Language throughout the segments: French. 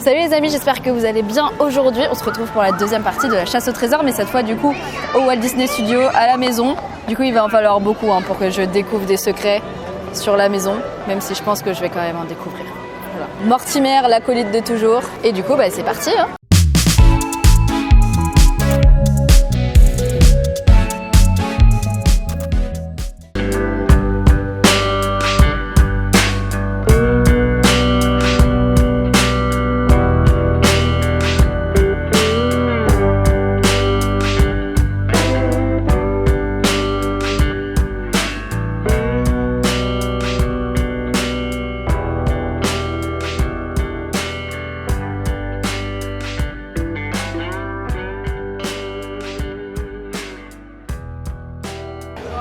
Salut les amis, j'espère que vous allez bien aujourd'hui. On se retrouve pour la deuxième partie de la chasse au trésor, mais cette fois du coup au Walt Disney Studio, à la maison. Du coup il va en falloir beaucoup pour que je découvre des secrets sur la maison, même si je pense que je vais quand même en découvrir. Voilà. Mortimer, l'acolyte de toujours. Et du coup c'est parti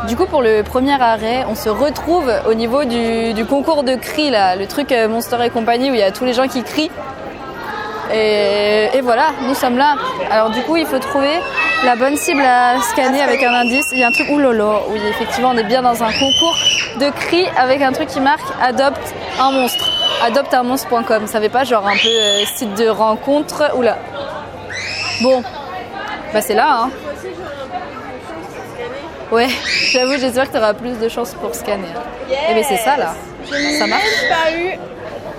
Du coup, pour le premier arrêt, on se retrouve au niveau du concours de cris, là, le truc Monster et compagnie où il y a tous les gens qui crient. Et voilà, nous sommes là. Alors du coup, il faut trouver la bonne cible à scanner avec un indice. Il y a un truc, oulolo, oui, effectivement, on est bien dans un concours de cris avec un truc qui marque « Adopte un monstre ». Adopteunmonstre.com, ça fait pas genre un peu site de rencontre. Oula. Bon, c'est là, Ouais, j'avoue, j'espère que tu auras plus de chance pour scanner. Yes. Et bien c'est ça là, ça marche. Je n'ai pas eu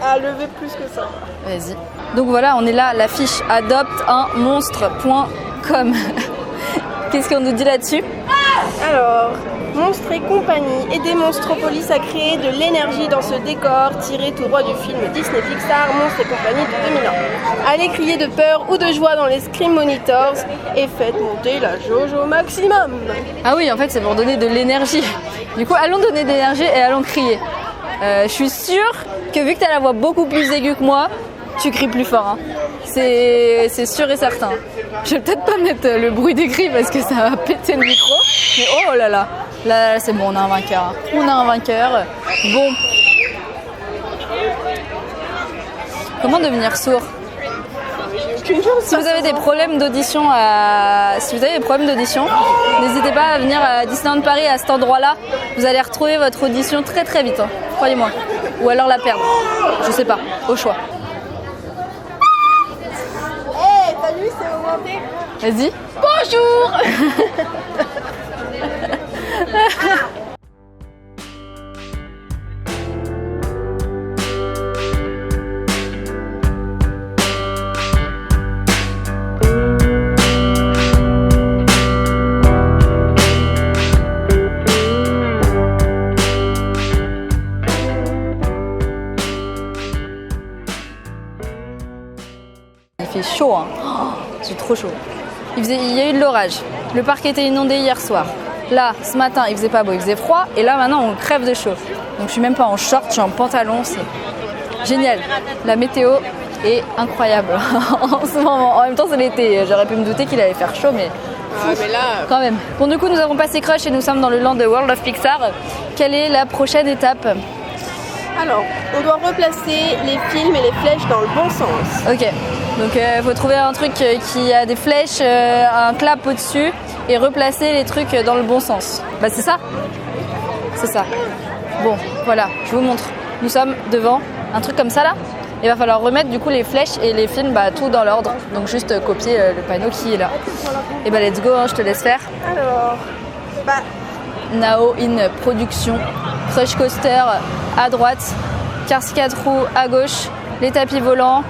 à lever plus que ça. Vas-y. Donc voilà, on est là, la fiche adopteunmonstre.com. Qu'est-ce qu'on nous dit là-dessus? Alors, Monstres et compagnie, aider Monstropolis à créer de l'énergie dans ce décor tiré tout droit du film Disney Pixar Monstres et compagnie de 2001. Allez crier de peur ou de joie dans les Scream Monitors et faites monter la jauge au maximum. Ah oui, en fait c'est pour donner de l'énergie. Du coup, allons donner de l'énergie et allons crier. Je suis sûre que vu que tu as la voix beaucoup plus aiguë que moi, tu cries plus fort. C'est sûr et certain. Je vais peut-être pas mettre le bruit des cris parce que ça va péter le micro. Mais oh là là, là c'est bon, on a un vainqueur. On a un vainqueur. Bon. Comment devenir sourd? Si vous avez des problèmes d'audition, n'hésitez pas à venir à Disneyland Paris à cet endroit-là. Vous allez retrouver votre audition très très vite, croyez-moi. Ou alors la perdre. Je sais pas, au choix. Salut, c'est augmenté. Vas-y. Bonjour. Il fait chaud, c'est trop chaud. Il y a eu de l'orage. Le parc était inondé hier soir. Là, ce matin, il faisait pas beau, il faisait froid. Et là, maintenant, on crève de chaud. Donc, je suis même pas en short, je suis en pantalon. C'est génial. La météo est incroyable en ce moment. En même temps, c'est l'été. J'aurais pu me douter qu'il allait faire chaud, mais là, quand même. Bon, du coup, nous avons passé Crush et nous sommes dans le land de World of Pixar. Quelle est la prochaine étape? Alors, on doit replacer les films et les flèches dans le bon sens. Ok. Donc il faut trouver un truc qui a des flèches, un clap au-dessus et replacer les trucs dans le bon sens. C'est ça. C'est ça. Bon, voilà, je vous montre. Nous sommes devant un truc comme ça là. Il va falloir remettre du coup les flèches et les films tout dans l'ordre. Donc juste copier le panneau qui est là. Et let's go, je te laisse faire. Alors, Now in production. Crush Coaster à droite, Cars 4 roues à gauche, les tapis volants.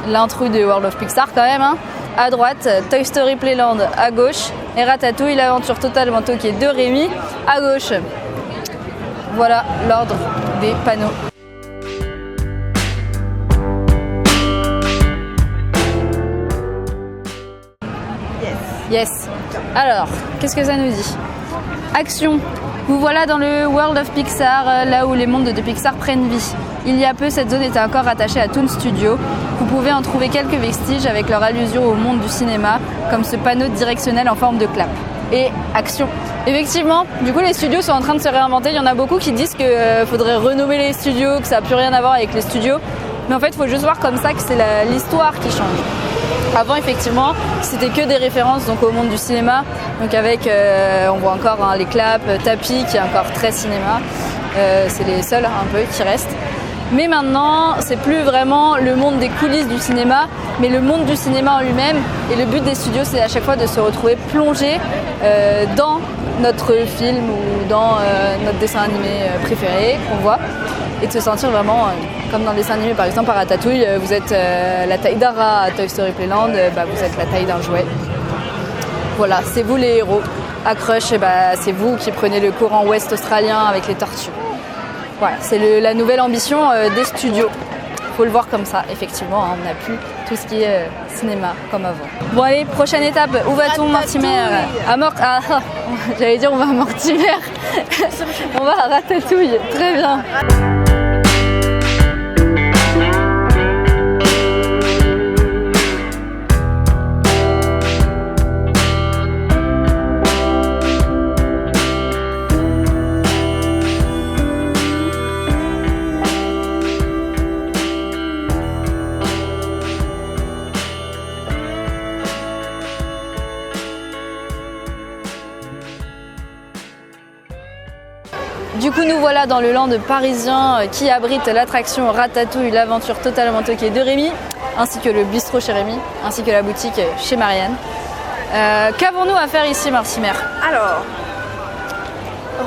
L'intrus de World of Pixar quand même, à droite, Toy Story Playland à gauche et Ratatouille, l'aventure totalement toquée de Rémi à gauche. Voilà l'ordre des panneaux. Yes. Alors, qu'est-ce que ça nous dit? Action. Vous voilà dans le World of Pixar, là où les mondes de Pixar prennent vie. Il y a peu, cette zone était encore rattachée à Toon Studio. Vous pouvez en trouver quelques vestiges avec leur allusion au monde du cinéma, comme ce panneau directionnel en forme de clap. Et action. Effectivement, du coup les studios sont en train de se réinventer. Il y en a beaucoup qui disent qu'il faudrait renommer les studios, que ça n'a plus rien à voir avec les studios. Mais en fait, il faut juste voir comme ça que c'est l'histoire qui change. Avant, effectivement, c'était que des références donc, au monde du cinéma. Donc avec, on voit encore les claps, Tapi qui est encore très cinéma. C'est les seuls un peu qui restent. Mais maintenant, c'est plus vraiment le monde des coulisses du cinéma, mais le monde du cinéma en lui-même. Et le but des studios, c'est à chaque fois de se retrouver plongé dans notre film ou dans notre dessin animé préféré qu'on voit, et de se sentir vraiment comme dans le dessin animé. Par exemple, à Ratatouille, vous êtes la taille d'un rat. À Toy Story Playland, vous êtes la taille d'un jouet. Voilà, c'est vous les héros. À Crush, c'est vous qui prenez le courant ouest australien avec les tortues. Voilà, c'est la nouvelle ambition des studios. Faut le voir comme ça, effectivement, hein, on n'a plus tout ce qui est cinéma comme avant. Bon allez, prochaine étape, où va-t-on, Mortimer? J'allais dire on va à Mortimer. On va à Ratatouille, très bien. Du coup, nous voilà dans le land parisien qui abrite l'attraction Ratatouille, l'aventure totalement toquée de Rémi, ainsi que le bistrot chez Rémi, ainsi que la boutique chez Marianne. Qu'avons-nous à faire ici, Mortimer? Alors,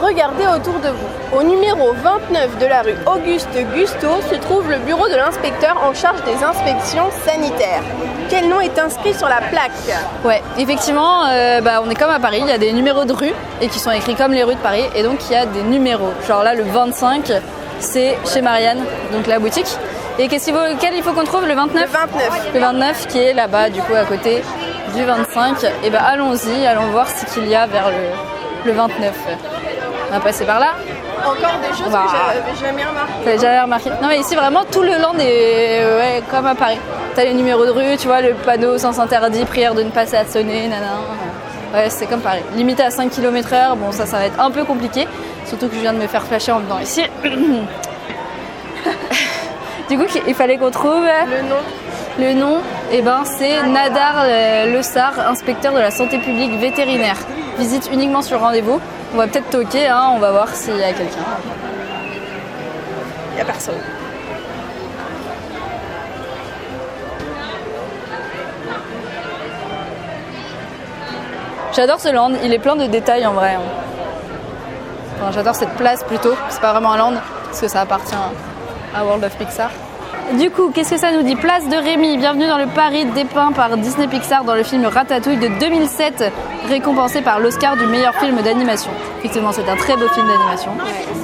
regardez autour de vous. Au numéro 29 de la rue Auguste Gusto se trouve le bureau de l'inspecteur en charge des inspections sanitaires. Quel nom est inscrit sur la plaque? Ouais, effectivement, on est comme à Paris, il y a des numéros de rue et qui sont écrits comme les rues de Paris, et donc il y a des numéros. Genre là, le 25, c'est chez Marianne, donc la boutique. Et quel il faut qu'on trouve, le 29? Le 29. Le 29 qui est là-bas, du coup, à côté du 25. Et allons-y, allons voir ce qu'il y a vers le 29. On va passer par là. Encore des choses que j'avais jamais remarqué. T'avais jamais remarqué? Non, mais ici, vraiment, tout le land est comme à Paris. T'as les numéros de rue, tu vois, le panneau sens interdit, prière de ne pas sonner, nanana. Ouais, c'est comme Paris. Limité à 5 km/h, bon, ça va être un peu compliqué. Surtout que je viens de me faire flasher en venant ici. Du coup, il fallait qu'on trouve le nom. Le nom, c'est Nadar Lessard, inspecteur de la santé publique vétérinaire. Visite uniquement sur rendez-vous. On va peut-être toquer, hein, on va voir s'il y a quelqu'un. Il n'y a personne. J'adore ce land, il est plein de détails en vrai. Enfin, j'adore cette place plutôt, c'est pas vraiment un land, parce que ça appartient à World of Pixar. Du coup, qu'est-ce que ça nous dit? Place de Rémi, bienvenue dans le Paris dépeint par Disney Pixar dans le film Ratatouille de 2007, récompensé par l'Oscar du meilleur film d'animation. Effectivement, c'est un très beau film d'animation.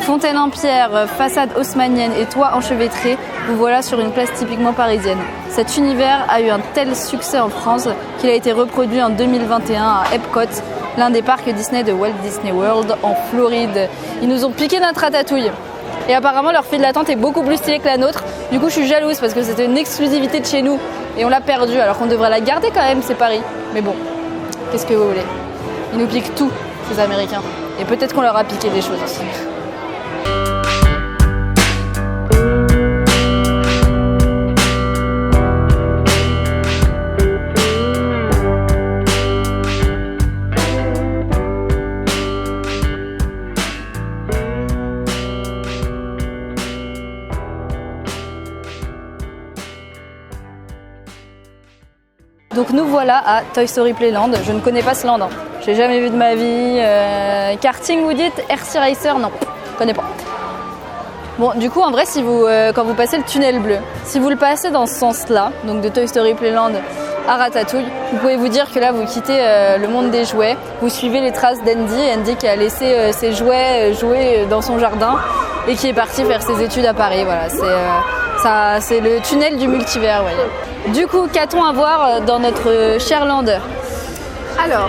Fontaine en pierre, façade haussmannienne et toit enchevêtré, vous voilà sur une place typiquement parisienne. Cet univers a eu un tel succès en France qu'il a été reproduit en 2021 à Epcot, l'un des parcs Disney de Walt Disney World en Floride. Ils nous ont piqué notre Ratatouille. Et apparemment leur file d'attente est beaucoup plus stylée que la nôtre. Du coup je suis jalouse parce que c'était une exclusivité de chez nous et on l'a perdue alors qu'on devrait la garder quand même, c'est Paris. Mais bon, qu'est-ce que vous voulez? Ils nous piquent tout, ces Américains. Et peut-être qu'on leur a piqué des choses aussi. Donc nous voilà à Toy Story Playland. Je ne connais pas ce land, hein. J'ai jamais vu de ma vie. Karting vous dites? RC Racer? Non, je connais pas. Bon, du coup en vrai, quand vous passez le tunnel bleu, si vous le passez dans ce sens-là, donc de Toy Story Playland à Ratatouille, vous pouvez vous dire que là vous quittez le monde des jouets, vous suivez les traces d'Andy qui a laissé ses jouets jouer dans son jardin et qui est parti faire ses études à Paris. Voilà, c'est le tunnel du multivers, voyez. Du coup, qu'a-t-on à voir dans notre cher land? Alors,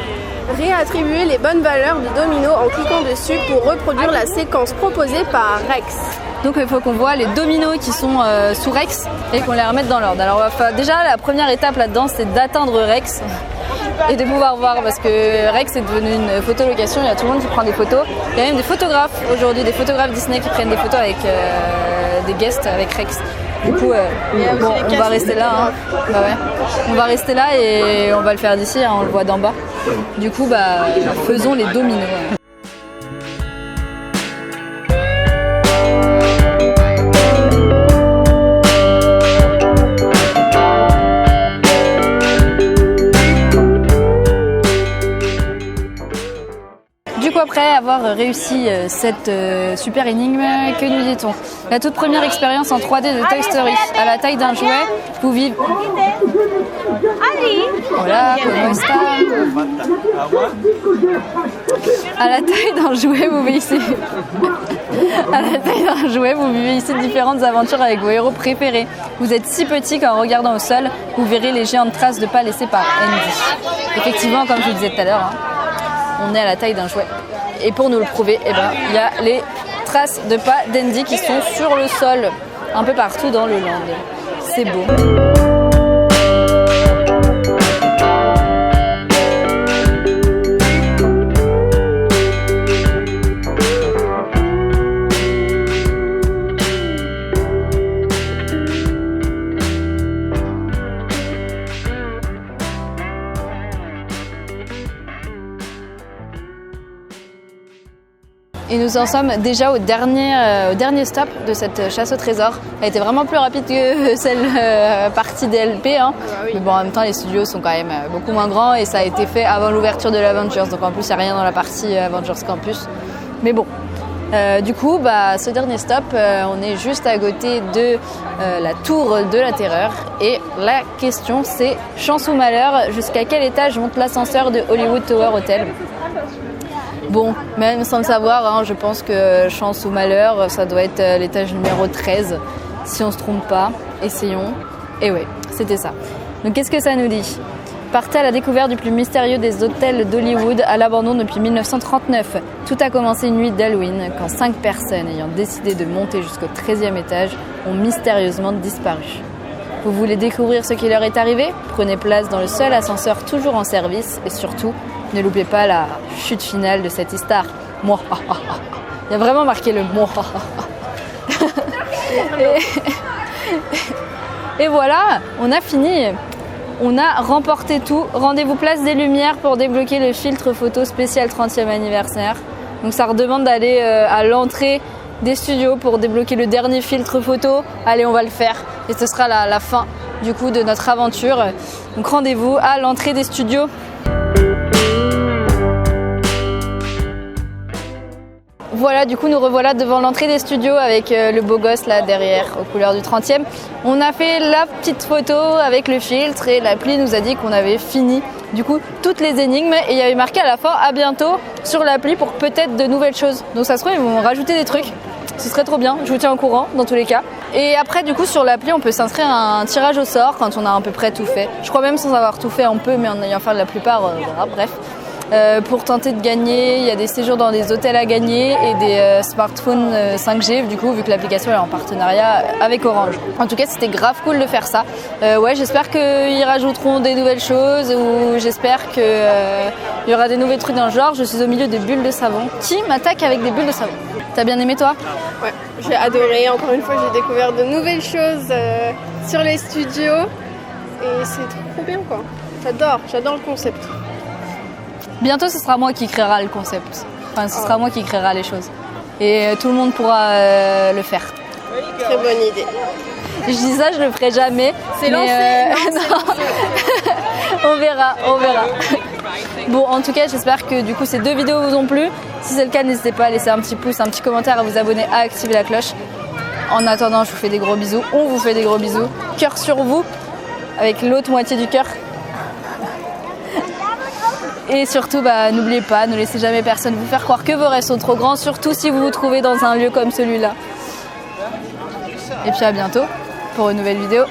réattribuer les bonnes valeurs du domino en cliquant dessus pour reproduire la séquence proposée par Rex. Donc il faut qu'on voit les dominos qui sont sous Rex et qu'on les remette dans l'ordre. Alors déjà la première étape là-dedans c'est d'atteindre Rex et de pouvoir voir parce que Rex est devenu une photolocation, il y a tout le monde qui prend des photos. Il y a même des photographes aujourd'hui, des photographes Disney qui prennent des photos avec des guests avec Rex. Du coup, on va rester là. Hein. Bah ouais. On va rester là et on va le faire d'ici, hein, on le voit d'en bas. Du coup, faisons les dominos. avoir réussi cette super énigme, que nous dit-on? La toute première expérience en 3D de Toy Story. À la taille d'un jouet, vous vivez... Voilà, comment ça? À la taille d'un jouet, vous vivez ici. À la taille d'un jouet, vous vivez ici différentes aventures avec vos héros préférés. Vous êtes si petit qu'en regardant au sol, vous verrez les géantes traces de pas laissées par Andy. Effectivement, comme je vous disais tout à l'heure, on est à la taille d'un jouet. Et pour nous le prouver, il y a les traces de pas d'Andy qui sont sur le sol, un peu partout dans le land. C'est beau. Et nous en sommes déjà au dernier stop de cette chasse au trésor. Elle a été vraiment plus rapide que celle partie DLP. Hein. Oui. Mais bon, en même temps, les studios sont quand même beaucoup moins grands et ça a été fait avant l'ouverture de l'Avengers. Donc en plus, il n'y a rien dans la partie Avengers Campus. Mais bon, du coup, ce dernier stop, on est juste à côté de la tour de la terreur. Et la question, c'est chance ou malheur, jusqu'à quel étage monte l'ascenseur de Hollywood Tower Hotel ? Bon, même sans le savoir, je pense que chance ou malheur, ça doit être l'étage numéro 13. Si on se trompe pas, essayons. Et ouais, c'était ça. Donc qu'est-ce que ça nous dit ? Partez à la découverte du plus mystérieux des hôtels d'Hollywood à l'abandon depuis 1939. Tout a commencé une nuit d'Halloween quand 5 personnes ayant décidé de monter jusqu'au 13e étage ont mystérieusement disparu. Vous voulez découvrir ce qui leur est arrivé ? Prenez place dans le seul ascenseur toujours en service et surtout, ne loupez pas la chute finale de cette histoire. Moi, il y a vraiment marqué le moi. Et voilà, on a fini. On a remporté tout. Rendez-vous place des Lumières pour débloquer le filtre photo spécial 30e anniversaire. Donc ça redemande d'aller à l'entrée des studios pour débloquer le dernier filtre photo. Allez, on va le faire. Et ce sera la fin du coup de notre aventure. Donc rendez-vous à l'entrée des studios. Voilà, du coup nous revoilà devant l'entrée des studios avec le beau gosse là derrière aux couleurs du 30e. On a fait la petite photo avec le filtre et l'appli nous a dit qu'on avait fini du coup toutes les énigmes et il y avait marqué à la fin à bientôt sur l'appli pour peut-être de nouvelles choses. Donc ça se trouve ils vont rajouter des trucs, ce serait trop bien, je vous tiens au courant dans tous les cas. Et après du coup sur l'appli on peut s'inscrire à un tirage au sort quand on a à peu près tout fait. Je crois même sans avoir tout fait on peut mais en ayant fait la plupart, voilà, bref. Pour tenter de gagner, il y a des séjours dans des hôtels à gagner et des smartphones 5G du coup vu que l'application est en partenariat avec Orange. En tout cas c'était grave cool de faire ça. Ouais, j'espère qu'ils rajouteront des nouvelles choses ou j'espère qu'il y aura des nouveaux trucs dans le genre. Je suis au milieu de bulles de savon. Qui m'attaque avec des bulles de savon? T'as bien aimé toi? Ouais, j'ai adoré. Encore une fois j'ai découvert de nouvelles choses sur les studios et c'est trop bien quoi. J'adore le concept. Bientôt, ce sera moi qui créera le concept. Enfin, ce sera moi qui créera les choses. Et tout le monde pourra le faire. Très bonne idée. Je dis ça, je le ferai jamais. C'est lancé. Non. On verra. Bon, en tout cas, j'espère que du coup ces 2 vidéos vous ont plu. Si c'est le cas, n'hésitez pas à laisser un petit pouce, un petit commentaire, à vous abonner, à activer la cloche. En attendant, je vous fais des gros bisous. On vous fait des gros bisous. Cœur sur vous, avec l'autre moitié du cœur. Et surtout, n'oubliez pas, ne laissez jamais personne vous faire croire que vos rêves sont trop grands, surtout si vous vous trouvez dans un lieu comme celui-là. Et puis à bientôt pour une nouvelle vidéo.